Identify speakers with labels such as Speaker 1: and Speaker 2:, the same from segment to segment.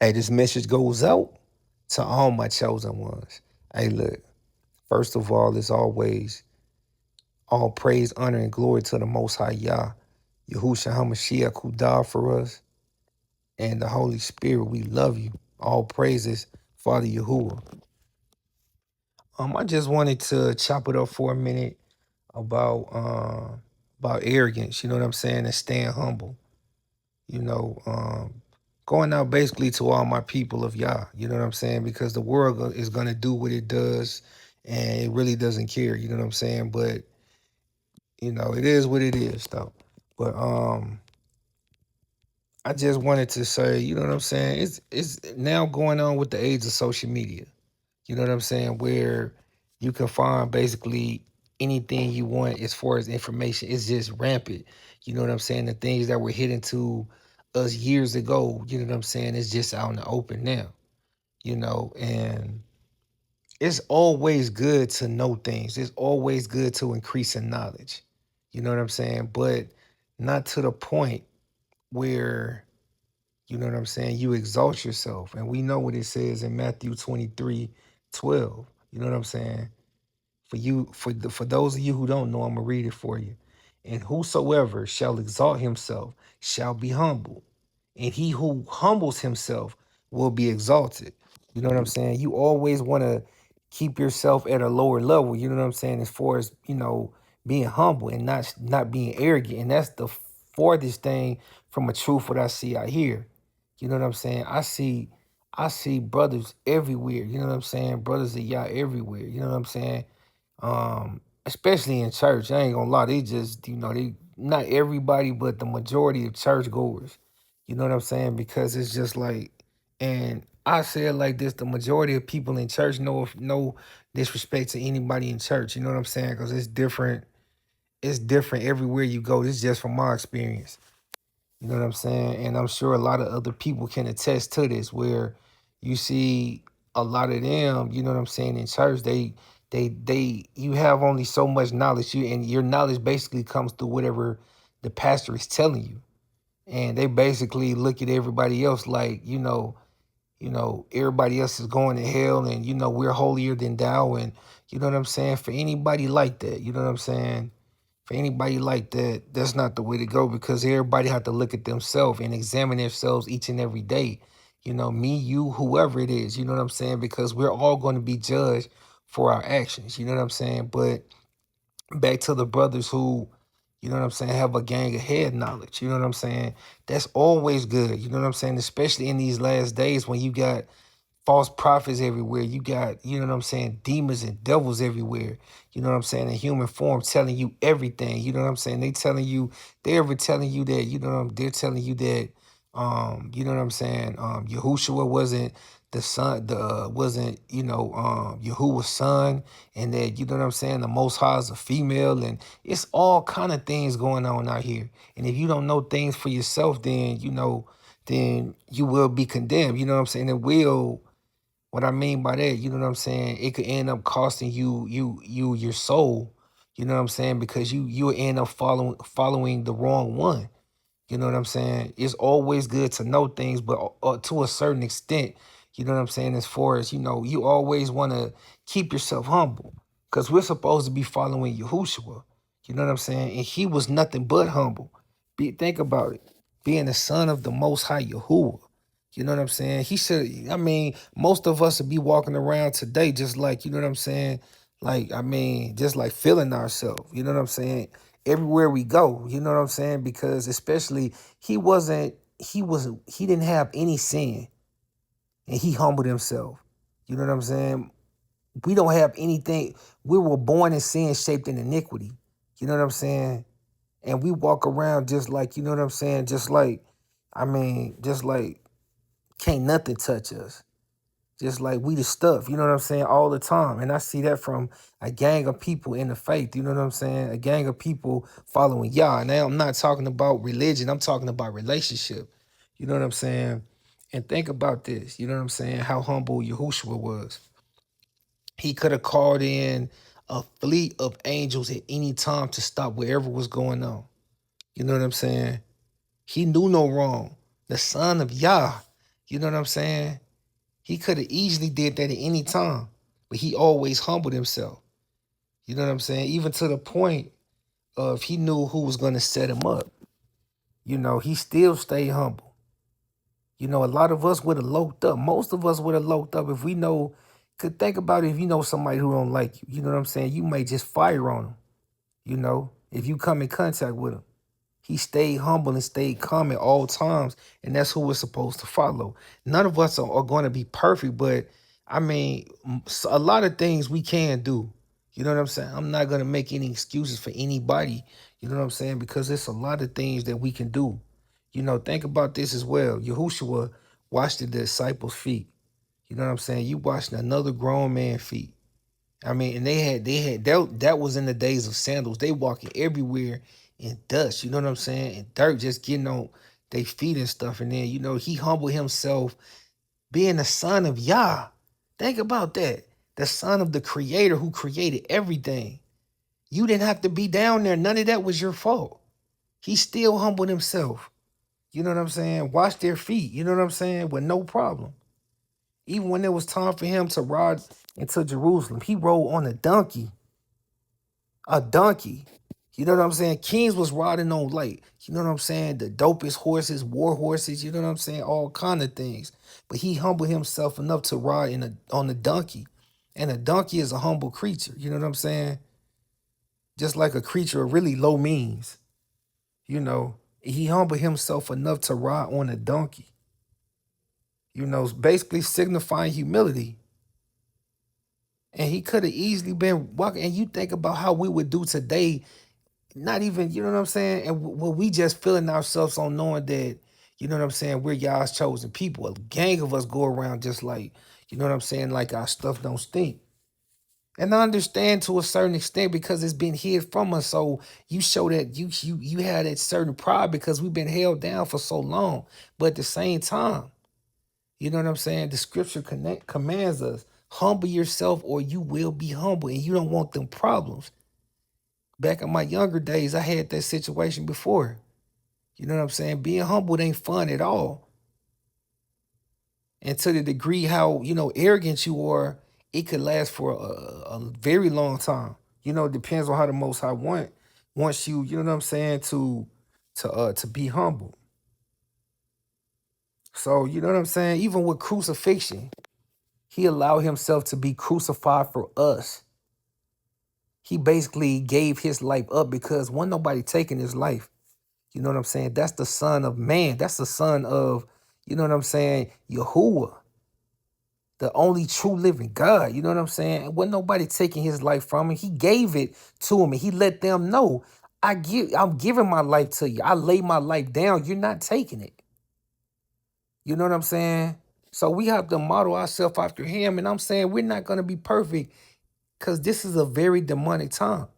Speaker 1: Hey, this message goes out to all my chosen ones. Hey, look, first of all, as always, all praise, honor, and glory to the Most High Yah, Yahushua HaMashiach, who died for us, and the Holy Spirit. We love you. All praises, Father Yahuwah. I just wanted to chop it up for a minute about arrogance. You know what I'm saying, and staying humble. You know, going out basically to all my people of Yah. You know what I'm saying, because the world is gonna do what it does, and it really doesn't care. You know what I'm saying, but it is what it is, though. But I just wanted to say, you know what I'm saying? It's now going on with the age of social media. You know what I'm saying? Where you can find basically anything you want as far as information. It's just rampant. You know what I'm saying? The things that were hidden to us years ago, you know what I'm saying? It's just out in the open now. And it's always good to know things. It's always good to increase in knowledge. You know what I'm saying? But not to the point where, you know what I'm saying, you exalt yourself. And we know what it says in Matthew 23:12. You know what I'm saying? For those of you who don't know, I'm gonna read it for you. And whosoever shall exalt himself shall be humbled, and he who humbles himself will be exalted. You know what I'm saying? You always want to keep yourself at a lower level. You know what I'm saying? As far as being humble and not being arrogant, and that's the farthest thing from a truth what I see out here. You know what I'm saying? I see brothers everywhere. You know what I'm saying? Brothers of Yah everywhere. You know what I'm saying? Especially in church. I ain't gonna lie, they just, they not everybody, but the majority of church goers. You know what I'm saying? Because it's just like, and I say it like this: the majority of people in church, no disrespect to anybody in church. You know what I'm saying? Because it's different. It's different everywhere you go. This is just from my experience. You know what I'm saying? And I'm sure a lot of other people can attest to this, where you see a lot of them, you know what I'm saying, in church, you have only so much knowledge, and your knowledge basically comes through whatever the pastor is telling you. And they basically look at everybody else like, everybody else is going to hell, and we're holier than thou. And you know what I'm saying? For anybody like that, you know what I'm saying? For anybody like that, that's not the way to go, because everybody have to look at themselves and examine themselves each and every day. Me, you, whoever it is, you know what I'm saying? Because we're all going to be judged for our actions, you know what I'm saying? But back to the brothers who, you know what I'm saying, have a gang of head knowledge, you know what I'm saying? That's always good, you know what I'm saying? Especially in these last days when you got false prophets everywhere. You got, you know what I'm saying, demons and devils everywhere. You know what I'm saying, in human form, telling you everything. You know what I'm saying? They're telling you that, they're telling you that, you know what I'm saying, Yahushua wasn't the son, wasn't, Yahuwah's son, and that, you know what I'm saying, the Most High is a female, and it's all kind of things going on out here. And if you don't know things for yourself, then, then you will be condemned. You know what I'm saying? It will. What I mean by that, you know what I'm saying? It could end up costing your soul. You know what I'm saying? Because you end up following the wrong one. You know what I'm saying? It's always good to know things, but to a certain extent, you know what I'm saying? As far as, you always want to keep yourself humble, because we're supposed to be following Yahushua. You know what I'm saying? And he was nothing but humble. Think about it. Being the son of the Most High Yahuwah. You know what I'm saying? He should, I mean, most of us would be walking around today just like, you know what I'm saying? Like, I mean, just like feeling ourselves. You know what I'm saying? Everywhere we go, you know what I'm saying? Because especially he didn't have any sin, and he humbled himself. You know what I'm saying? We don't have anything. We were born in sin, shaped in iniquity. You know what I'm saying? And we walk around just like, you know what I'm saying? Just like can't nothing touch us. Just like we the stuff, you know what I'm saying, all the time. And I see that from a gang of people in the faith, you know what I'm saying? A gang of people following Yah. Now, I'm not talking about religion, I'm talking about relationship. You know what I'm saying? And think about this, you know what I'm saying? How humble Yahushua was. He could have called in a fleet of angels at any time to stop whatever was going on. You know what I'm saying? He knew no wrong. The son of Yah. You know what I'm saying? He could have easily did that at any time, but he always humbled himself. You know what I'm saying? Even to the point of he knew who was going to set him up. You know, he still stayed humble. You know, a lot of us would have loped up. Most of us would have loped up if we know. Could think about it if you know somebody who don't like you. You know what I'm saying? You may just fire on them. You know, if you come in contact with him. He stayed humble and stayed calm at all times, and that's who we're supposed to follow. None of us are going to be perfect, but I mean, a lot of things we can do. You know what I'm saying? I'm not going to make any excuses for anybody. You know what I'm saying? Because there's a lot of things that we can do. You know, think about this as well. Yahushua washed the disciples' feet. You know what I'm saying? You washed another grown man's feet. I mean, and they had that was in the days of sandals. They walking everywhere in dust, you know what I'm saying? And dirt just getting on their feet and stuff. And then, you know, he humbled himself being the son of Yah. Think about that. The son of the creator who created everything. You didn't have to be down there. None of that was your fault. He still humbled himself. You know what I'm saying? Wash their feet. You know what I'm saying? With no problem. Even when it was time for him to ride into Jerusalem, he rode on a donkey. A donkey. You know what I'm saying? Kings was riding on like, you know what I'm saying? The dopest horses, war horses, you know what I'm saying? All kind of things. But he humbled himself enough to ride on a donkey. And a donkey is a humble creature. You know what I'm saying? Just like a creature of really low means. You know, he humbled himself enough to ride on a donkey. You know, basically signifying humility. And he could have easily been walking. And you think about how we would do today. Not even, you know what I'm saying? And we just feeling ourselves on knowing that, you know what I'm saying, we're y'all's chosen people. A gang of us go around just like, you know what I'm saying, like our stuff don't stink. And I understand to a certain extent because it's been hid from us. So you show that you had that certain pride because we've been held down for so long. But at the same time, you know what I'm saying? The scripture commands us, humble yourself or you will be humble. And you don't want them problems. Back in my younger days, I had that situation before. You know what I'm saying? Being humbled ain't fun at all. And to the degree how, you know, arrogant you are, it could last for a very long time. You know, it depends on how the most high wants you, you know what I'm saying, to be humble. So, you know what I'm saying? Even with crucifixion, he allowed himself to be crucified for us. He basically gave his life up because wasn't nobody taking his life. You know what I'm saying? That's the son of man. That's the son of, you know what I'm saying, Yahuwah, the only true living God. You know what I'm saying? And wasn't nobody taking his life from him. He gave it to him and he let them know, I'm giving my life to you. I lay my life down. You're not taking it. You know what I'm saying? So we have to model ourselves after him. And I'm saying we're not going to be perfect because this is a very demonic time.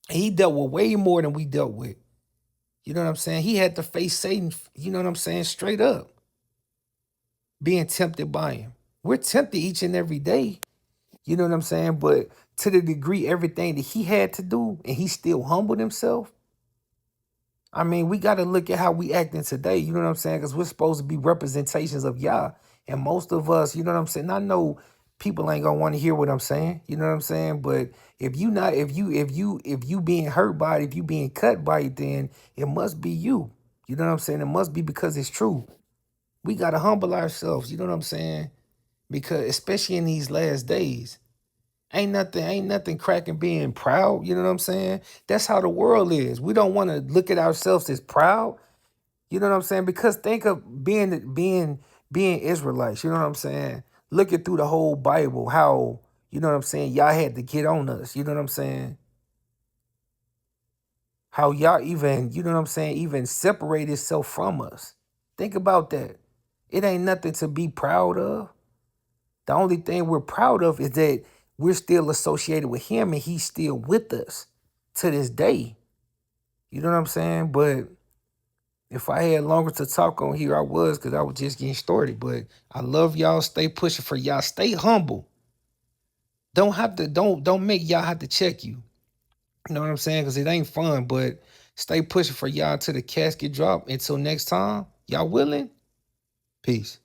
Speaker 1: He dealt with way more than we dealt with. You know what I'm saying? He had to face Satan, you know what I'm saying, straight up, being tempted by him. We're tempted each and every day, you know what I'm saying? But to the degree everything that he had to do and he still humbled himself, I mean, we got to look at how we acting today, you know what I'm saying? Because we're supposed to be representations of Yah. And most of us, you know what I'm saying? I know people ain't gonna want to hear what I'm saying, you know what I'm saying? But if you being hurt by it, if you being cut by it, then it must be you. You know what I'm saying? It must be because it's true. We gotta humble ourselves, you know what I'm saying? Because especially in these last days, ain't nothing cracking being proud, you know what I'm saying? That's how the world is. We don't want to look at ourselves as proud, you know what I'm saying? Because think of being Israelites, you know what I'm saying? Looking through the whole Bible, how, you know what I'm saying, y'all had to get on us, you know what I'm saying? How y'all even, you know what I'm saying, even separate itself from us. Think about that. It ain't nothing to be proud of. The only thing we're proud of is that we're still associated with him and he's still with us to this day. You know what I'm saying? But if I had longer to talk on here, I was, because I was just getting started. But I love y'all. Stay pushing for y'all. Stay humble. Don't make y'all have to check you. You know what I'm saying? Because it ain't fun, but stay pushing for y'all till the casket drop. Until next time, y'all willing? Peace.